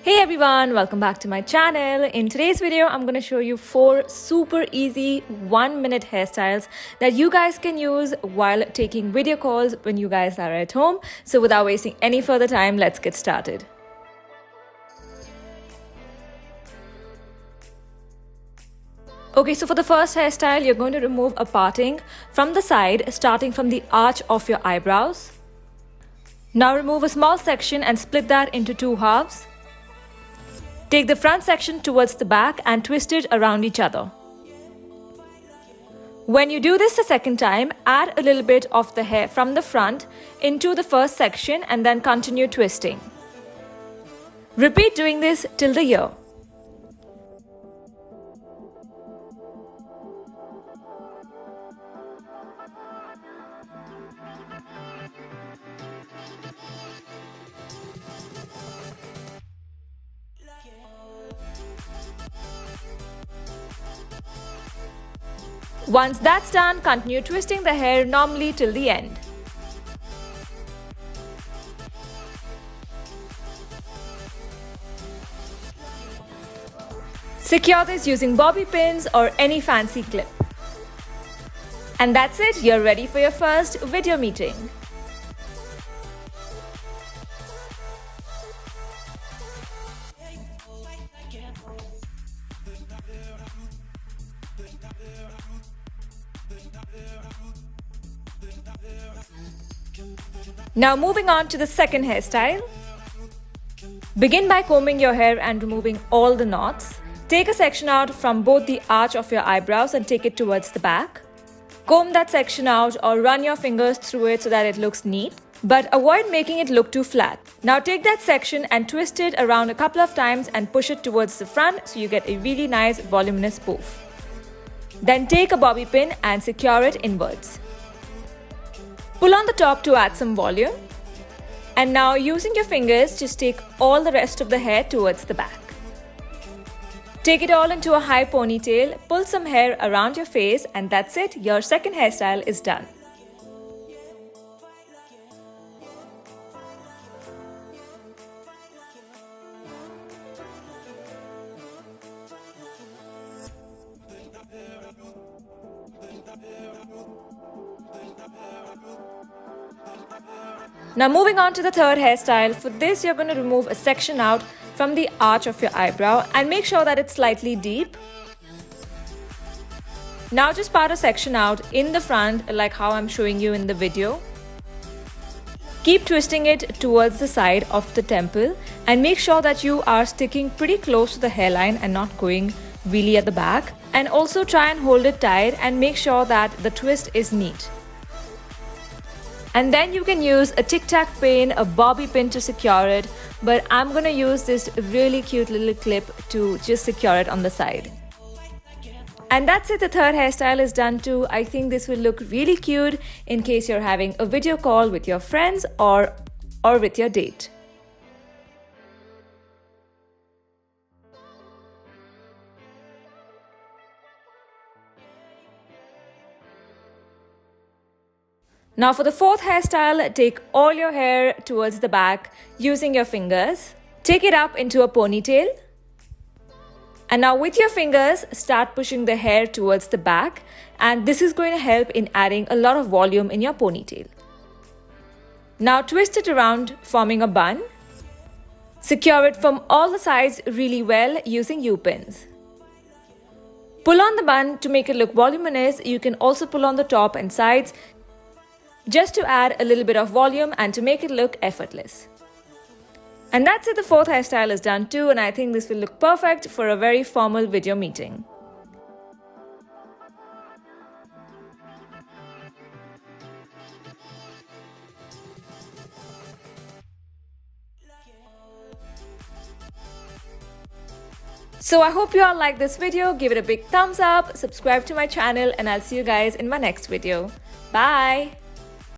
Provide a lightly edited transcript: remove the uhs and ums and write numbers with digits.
Hey everyone, welcome back to my channel. In today's video, I'm going to show you 4 super easy 1-minute hairstyles that you guys can use while taking video calls when you guys are at home. So without wasting any further time, let's get started. Okay, so for the first hairstyle, you're going to remove a parting from the side, starting from the arch of your eyebrows. Now remove a small section and split that into 2 halves. Take the front section towards the back and twist it around each other. When you do this the second time, add a little bit of the hair from the front into the first section and then continue twisting. Repeat doing this till the ear. Once that's done, continue twisting the hair normally till the end. Secure this using bobby pins or any fancy clip. And that's it, you're ready for your first video meeting. Now moving on to the second hairstyle. Begin by combing your hair and removing all the knots. Take a section out from both the arch of your eyebrows and take it towards the back. Comb that section out or run your fingers through it so that it looks neat, but avoid making it look too flat. Now take that section and twist it around a couple of times and push it towards the front so you get a really nice voluminous poof. Then take a bobby pin and secure it inwards. Pull on the top to add some volume. And now using your fingers, just take all the rest of the hair towards the back. Take it all into a high ponytail, pull some hair around your face, and that's it, your second hairstyle is done. Now moving on to the third hairstyle. For this, you're going to remove a section out from the arch of your eyebrow and make sure that it's slightly deep. Now just part a section out in the front like how I'm showing you in the video. Keep twisting it towards the side of the temple and make sure that you are sticking pretty close to the hairline and not going really at the back. And also try and hold it tight and make sure that the twist is neat. And then you can use a tic-tac pin, a bobby pin to secure it, but I'm gonna use this really cute little clip to just secure it on the side. And that's it, the third hairstyle is done too. I think this will look really cute in case you're having a video call with your friends or with your date. Now for the fourth hairstyle, take all your hair towards the back using your fingers. Take it up into a ponytail. And now with your fingers, start pushing the hair towards the back, and this is going to help in adding a lot of volume in your ponytail. Now twist it around, forming a bun. Secure it from all the sides really well using U-pins. Pull on the bun to make it look voluminous. You can also pull on the top and sides just to add a little bit of volume and to make it look effortless. And that's it, the fourth hairstyle is done too, and I think this will look perfect for a very formal video meeting. So I hope you all like this video, give it a big thumbs up, subscribe to my channel, and I'll see you guys in my next video. Bye!